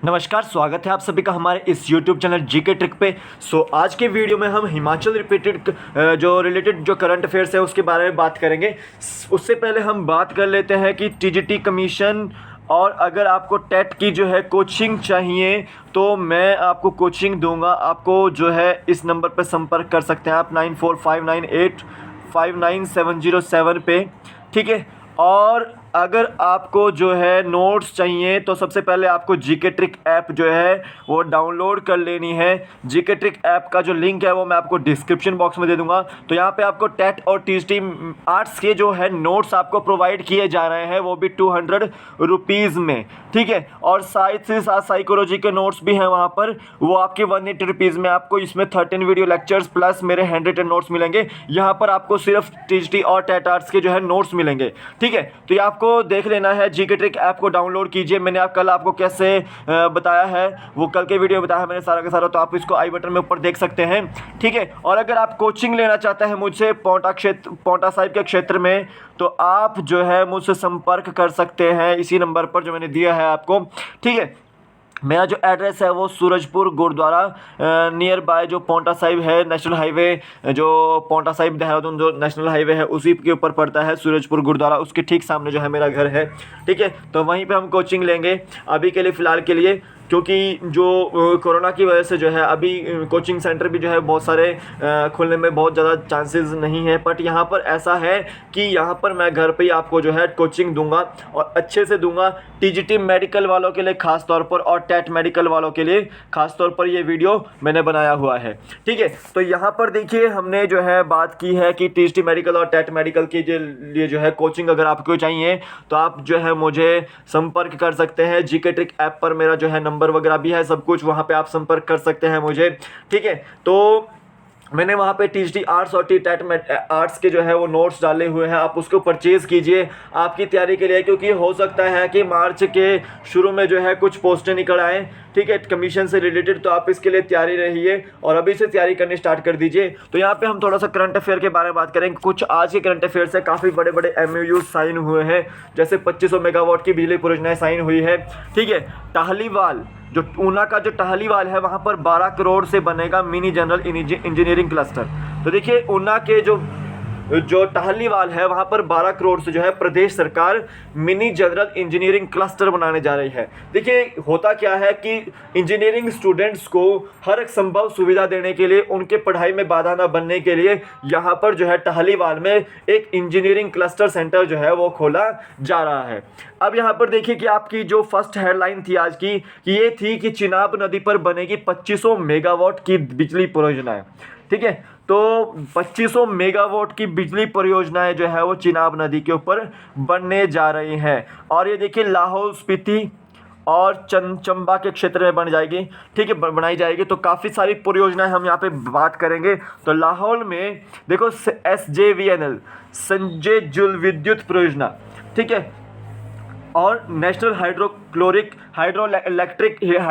नमस्कार, स्वागत है आप सभी का हमारे इस YouTube चैनल जीके ट्रिक पे। आज के वीडियो में हम हिमाचल रिपीटेड जो रिलेटेड जो करंट अफेयर्स है उसके बारे में बात करेंगे। उससे पहले हम बात कर लेते हैं कि टीजीटी कमीशन और अगर आपको टेट की जो है कोचिंग चाहिए तो मैं आपको कोचिंग दूंगा। आपको जो है इस नंबर पर संपर्क कर सकते हैं आप 9459859707 पे, ठीक है। और अगर आपको जो है नोट्स चाहिए तो सबसे पहले आपको जीके ट्रिक ऐप जो है वो डाउनलोड कर लेनी है। जीके ट्रिक ऐप का जो लिंक है वो मैं आपको डिस्क्रिप्शन बॉक्स में दे दूंगा। तो यहाँ पे आपको टेट और टीजीटी आर्ट्स के जो है नोट्स आपको प्रोवाइड किए जा रहे हैं, वो भी 200 रुपीज़ में, ठीक है। और साथ ही साथ साइकोलॉजी के नोट्स भी हैं वहाँ पर, वो आपके 180 रुपीज़ में। आपको इसमें 13 वीडियो लेक्चर्स प्लस मेरे हैंड रिटन नोट्स मिलेंगे। यहाँ पर आपको सिर्फ टीजीटी और टेट आर्ट्स के जो है नोट्स मिलेंगे, ठीक है। तो ये आपको देख लेना है। जीके ट्रिक ऐप को डाउनलोड कीजिए। मैंने कल आपको कैसे बताया है, वो कल के वीडियो बताया मैंने सारा का सारा, तो आप इसको आई बटन में ऊपर देख सकते हैं, ठीक है। और अगर आप कोचिंग लेना चाहते हैं मुझसे पौंटा साहिब के क्षेत्र में, तो आप जो है मुझसे संपर्क कर सकते हैं इसी नंबर पर जो मैंने दिया है आपको, ठीक है। मेरा जो एड्रेस है वो सूरजपुर गुरुद्वारा नियर बाय जो पौंटा साहिब है, नेशनल हाईवे, जो पौंटा साहिब देहरादून जो नेशनल हाईवे है उसी के ऊपर पड़ता है सूरजपुर गुरुद्वारा, उसके ठीक सामने जो है मेरा घर है, ठीक है। तो वहीं पे हम कोचिंग लेंगे अभी के लिए, फ़िलहाल के लिए, क्योंकि जो कोरोना की वजह से जो है अभी कोचिंग सेंटर भी जो है बहुत सारे खुलने में बहुत ज़्यादा चांसेस नहीं है। बट यहाँ पर ऐसा है कि यहाँ पर मैं घर पे ही आपको जो है कोचिंग दूंगा और अच्छे से दूंगा। टीजीटी मेडिकल वालों के लिए ख़ास तौर पर और टेट मेडिकल वालों के लिए ख़ास तौर पर ये वीडियो मैंने बनाया हुआ है, ठीक है। तो यहाँ पर देखिए हमने जो है बात की है कि टीजीटी मेडिकल और टेट मेडिकल के लिए जो है कोचिंग अगर आपको चाहिए तो आप जो है मुझे संपर्क कर सकते हैं। जीके ट्रिक ऐप पर मेरा जो है नंबर वगैरह भी है, सब कुछ वहाँ पे आप संपर्क कर सकते हैं मुझे, ठीक है। तो मैंने वहाँ पे टीजीटी आर्ट्स और टेट आर्ट्स के जो है वो नोट्स डाले हुए हैं, आप उसको परचेज़ कीजिए आपकी तैयारी के लिए, क्योंकि हो सकता है कि मार्च के शुरू में जो है कुछ पोस्टें निकल आएँ, ठीक है, कमीशन से रिलेटेड। तो आप इसके लिए तैयारी रहिए और अभी से तैयारी करनी स्टार्ट कर दीजिए। तो यहाँ पे हम थोड़ा सा करंट अफेयर के बारे में बात करेंगे। कुछ आज के करंट अफेयर से काफ़ी बड़े बड़े MOU साइन हुए हैं, जैसे 2500 मेगावाट की बिजली परियोजनाएँ साइन हुई है, ठीक है। टाहलीवाल जो ऊना का जो टाहलीवाल है वहाँ पर 12 करोड़ से बनेगा मिनी जनरल इंजीनियरिंग क्लस्टर। तो देखिए ऊना के जो टाहलीवाल है वहाँ पर 12 करोड़ से जो है प्रदेश सरकार मिनी जनरल इंजीनियरिंग क्लस्टर बनाने जा रही है। देखिए होता क्या है कि इंजीनियरिंग स्टूडेंट्स को हर एक संभव सुविधा देने के लिए, उनके पढ़ाई में बाधा ना बनने के लिए यहाँ पर जो है टाहलीवाल में एक इंजीनियरिंग क्लस्टर सेंटर जो है वो खोला जा रहा है। अब यहाँ पर देखिए कि आपकी जो फर्स्ट हेडलाइन थी आज की, कि ये थी कि चिनाब नदी पर बनेगी 2500 मेगावाट की बिजली परियोजनाएं, ठीक है। तो 2500 मेगावाट की बिजली परियोजनाएं जो है वो चिनाब नदी के ऊपर बनने जा रही हैं। और ये देखिए लाहौल स्पीति और चंबा के क्षेत्र में बन जाएगी, ठीक है, बनाई जाएगी। तो काफ़ी सारी परियोजनाएं हम यहाँ पे बात करेंगे। तो लाहौल में देखो SJVNL, संजय जल विद्युत परियोजना, ठीक है, और national hydro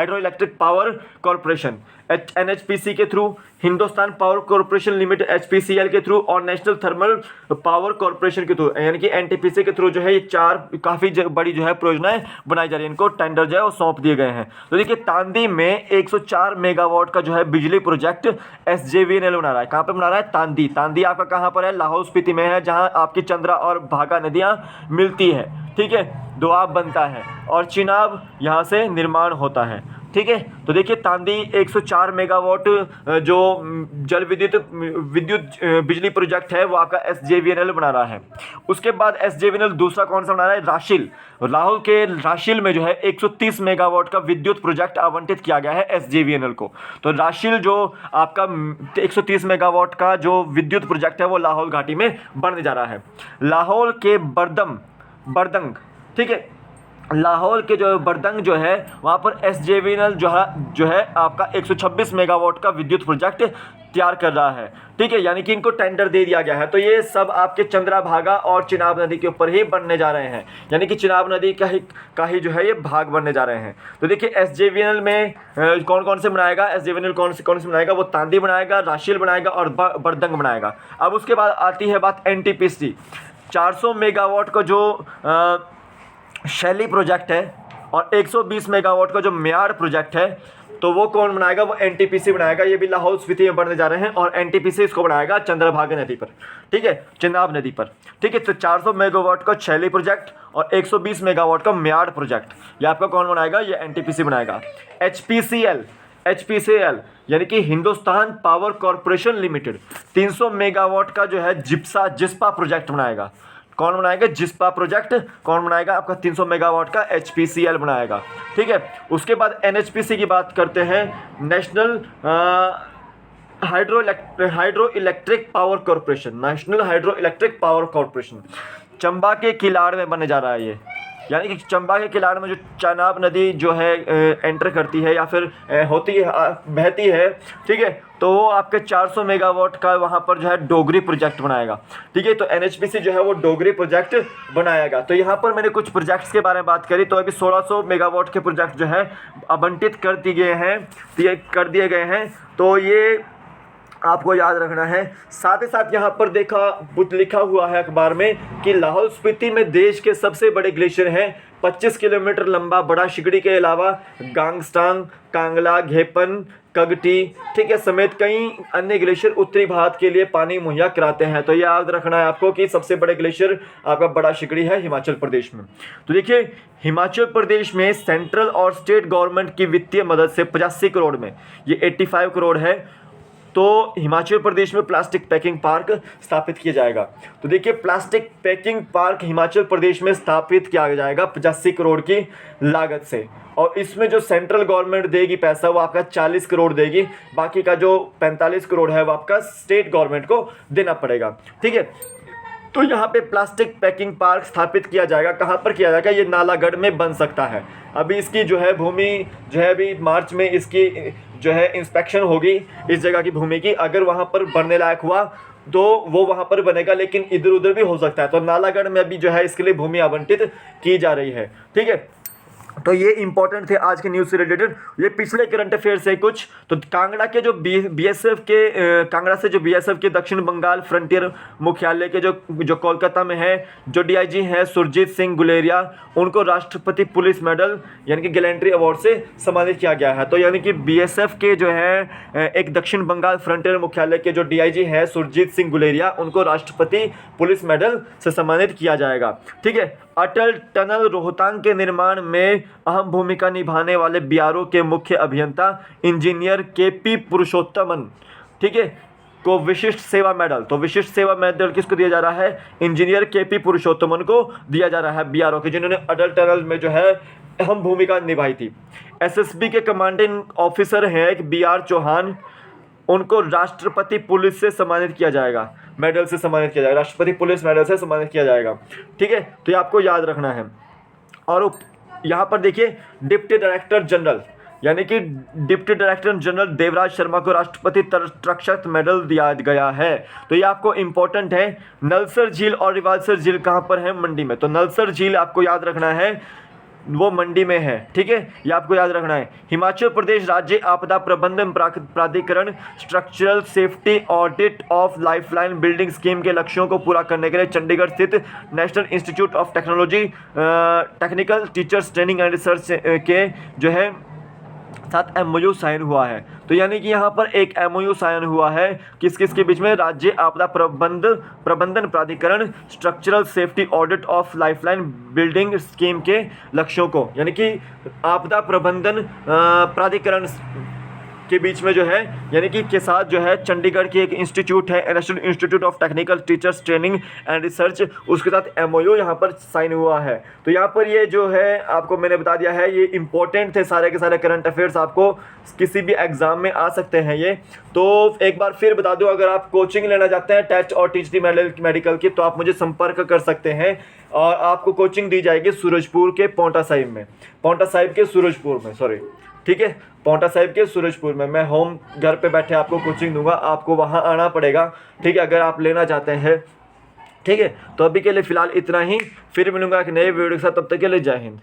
electric power corporation NHPC के through, Hindustan power corporation limited HPCL के थ्रू और नेशनल थर्मल पावर कॉरपोरेशन के थ्रू यानी कि NTPC के थ्रू जो है ये चार काफ़ी बड़ी जो है परियोजनाएं बनाई जा रही है। इनको टेंडर जो है वो सौंप दिए गए हैं। तो देखिए तांदी में 104 मेगावाट का जो है बिजली प्रोजेक्ट SJVNL बना रहा है। कहाँ पर बना रहा है? तांदी। तांदी आपका कहाँ पर है? लाहौल स्पीति में है, जहाँ आपकी चंद्रा और भागा नदियाँ मिलती है, ठीक है, दोआब बनता है और चिनाब यहाँ से निर्माण होता है, ठीक है। तो देखिए तांदी 104 मेगावाट जो जल विद्युत बिजली प्रोजेक्ट है वो आपका SJVNL बना रहा है। उसके बाद SJVNL दूसरा कौन सा बना रहा है? राशिल। लाहौल के राशिल में जो है 130 मेगावाट का विद्युत प्रोजेक्ट आवंटित किया गया है SJVNL को। तो राशिल जो आपका 130 मेगावाट का जो विद्युत प्रोजेक्ट है वो लाहौल घाटी में बनने जा रहा है। लाहौल के बरदंग, ठीक है, लाहौल के जो बरदंग जो है वहाँ पर SJVNL जो है आपका 126 मेगावाट का विद्युत प्रोजेक्ट तैयार कर रहा है, ठीक है, यानी कि इनको टेंडर दे दिया गया है। तो ये सब आपके चंद्राभागा और चिनाब नदी के ऊपर ही बनने जा रहे हैं, यानी कि चिनाब नदी का ही जो है ये भाग बनने जा रहे हैं। तो देखिए SJVNL में कौन कौन से बनाएगा? SJVNL कौन से बनाएगा? वो तांदी बनाएगा, राशिल बनाएगा और बरदंग बनाएगा। अब उसके बाद आती है बात NTPC 400 मेगावाट का जो शैली प्रोजेक्ट है और 120 मेगावाट का जो म्याड़ प्रोजेक्ट है तो वो कौन बनाएगा, वो एनटीपीसी बनाएगा। ये भी लाहौल स्पीति में बनने जा रहे हैं और एनटीपीसी इसको बनाएगा चंद्रभागा नदी पर, ठीक है, चिनाब नदी पर, ठीक है। तो 400 मेगावाट का छैली प्रोजेक्ट और 120 मेगावाट का म्याड़ प्रोजेक्ट ये आपका कौन बनाएगा, ये एनटीपीसी बनाएगा। एचपीसीएल यानी कि Hindustan power corporation limited 300 megawatt का जो है जिस्पा प्रोजेक्ट बनाएगा। कौन बनाएगा, जिस्पा प्रोजेक्ट कौन बनाएगा, आपका 300 मेगावाट का एचपीसीएल बनाएगा, ठीक है। उसके बाद एनएचपीसी की बात करते हैं, national hydro electric power corporation, national hydro electric power corporation Chamba के किलाड़ में बनने जा रहा है ये, यानी कि चंबा के किलाड़ में जो चनाब नदी जो है एंटर करती है या फिर होती है, बहती है, ठीक है। तो वो आपके 400 मेगावाट का वहाँ पर जो है डोगरी प्रोजेक्ट बनाएगा, ठीक है। तो एनएचपीसी जो है वो डोगरी प्रोजेक्ट बनाएगा। तो यहाँ पर मैंने कुछ प्रोजेक्ट्स के बारे में बात करी, तो अभी 1600 मेगावाट के प्रोजेक्ट जो है आवंटित कर दिए गए हैं। तो ये आपको याद रखना है। साथ ही साथ यहाँ पर लिखा हुआ है अखबार में कि लाहौल स्पीति में देश के सबसे बड़े ग्लेशियर हैं। 25 किलोमीटर लंबा बड़ा शिकड़ी के अलावा गांगस्टांग, कांगला, घेपन, कगटी, ठीक है, समेत कई अन्य ग्लेशियर उत्तरी भारत के लिए पानी मुहैया कराते हैं। तो ये याद रखना है आपको कि सबसे बड़े ग्लेशियर आपका बड़ा शिकड़ी है हिमाचल प्रदेश में। तो देखिए, हिमाचल प्रदेश में सेंट्रल और स्टेट गवर्नमेंट की वित्तीय मदद से 85 करोड़ में, ये 85 करोड़ है, तो हिमाचल प्रदेश में प्लास्टिक पैकिंग पार्क स्थापित किया जाएगा। तो देखिए, plastic packing park Himachal Pradesh में स्थापित किया जाएगा 85 करोड़ की लागत से, और इसमें जो सेंट्रल गवर्नमेंट देगी पैसा वो आपका 40 करोड़ देगी, बाकी का जो 45 करोड़ है वो आपका स्टेट गवर्नमेंट को देना पड़ेगा, ठीक है। तो यहाँ पे प्लास्टिक पैकिंग पार्क स्थापित किया जाएगा। कहाँ पर किया जाएगा, ये नालागढ़ में बन सकता है। अभी इसकी जो है भूमि जो है अभी मार्च में इसकी जो है इंस्पेक्शन होगी इस जगह की भूमि की, अगर वहाँ पर बनने लायक हुआ तो वो वहाँ पर बनेगा, लेकिन इधर उधर भी हो सकता है। तो नालागढ़ में अभी जो है इसके लिए भूमि आवंटित की जा रही है, ठीक है। तो ये इंपॉर्टेंट थे आज के न्यूज़ से रिलेटेड। ये पिछले करंट अफेयर्स है कुछ। तो कांगड़ा के जो कांगड़ा से जो बीएसएफ के दक्षिण बंगाल फ्रंटियर मुख्यालय के जो कोलकाता में है, जो डीआईजी हैं सुरजीत सिंह गुलेरिया, उनको राष्ट्रपति पुलिस मेडल यानी कि गैलेंट्री अवार्ड से सम्मानित किया गया है। तो यानी कि बीएसएफ के जो है एक दक्षिण बंगाल फ्रंटियर मुख्यालय के जो डीआईजी हैं सुरजीत सिंह गुलेरिया, उनको राष्ट्रपति पुलिस मेडल से सम्मानित किया जाएगा, ठीक है। अटल टनल रोहतांग के निर्माण में अहम भूमिका निभाने वाले बीआरओ के मुख्य अभियंता इंजीनियर केपी पुरुषोत्तमन, ठीक है, को विशिष्ट सेवा मेडल, तो विशिष्ट सेवा मेडल किसको दिया जा रहा है, इंजीनियर केपी पुरुषोत्तमन को दिया जा रहा है बीआरओ के, जिन्होंने अटल टनल में जो है अहम भूमिका निभाई थी। एसएसबी के कमांडिंग ऑफिसर हैं एक बीआर चौहान, उनको राष्ट्रपति पुलिस से सम्मानित किया जाएगा, मेडल से सम्मानित किया जाएगा, राष्ट्रपति पुलिस मेडल से सम्मानित किया जाएगा, ठीक है। तो ये आपको याद रखना है। और यहाँ पर देखिए, डिप्टी डायरेक्टर जनरल यानी कि deputy director general Devraj Sharma को राष्ट्रपति तटरक्षक मेडल दिया गया है। तो ये आपको इंपॉर्टेंट है। नलसर झील और रिवालसर झील कहाँ पर है, मंडी में। तो नलसर झील आपको याद रखना है वो मंडी में है, ठीक है, ये आपको याद रखना है। हिमाचल प्रदेश राज्य आपदा प्रबंधन प्राधिकरण structural safety audit of lifeline building scheme के लक्ष्यों को पूरा करने के लिए चंडीगढ़ स्थित national institute of technology technical teachers training and research के जो है साथ एमओयू साइन हुआ है। तो यानी कि यहाँ पर एक एमओयू साइन हुआ है किस के बीच में, राज्य आपदा प्रबंधन प्राधिकरण structural safety audit of lifeline building scheme के लक्ष्यों को, यानी कि आपदा प्रबंधन प्राधिकरण के बीच में जो है, यानी कि के साथ जो है चंडीगढ़ की एक इंस्टीट्यूट है national institute of technical teachers training and research, उसके साथ एमओयू यहाँ पर साइन हुआ है। तो यहाँ पर ये जो है आपको मैंने बता दिया है, ये इंपॉर्टेंट थे सारे के सारे करंट अफेयर्स, आपको किसी भी एग्जाम में आ सकते हैं ये। तो एक बार फिर बता दूं, अगर आप कोचिंग लेना चाहते हैं टेस्ट और टीचडी मेडिकल की, तो आप मुझे संपर्क कर सकते हैं और आपको कोचिंग दी जाएगी सूरजपुर के पांवटा साहिब में, पांवटा साहिब के सूरजपुर में, सॉरी, ठीक है, पांवटा साहिब के सूरजपुर में। मैं होम घर पे बैठे आपको कोचिंग दूंगा, आपको वहाँ आना पड़ेगा, ठीक है, अगर आप लेना चाहते हैं, ठीक है। तो अभी के लिए फ़िलहाल इतना ही, फिर मिलूंगा एक नए वीडियो के साथ, तब तक के लिए जय हिंद।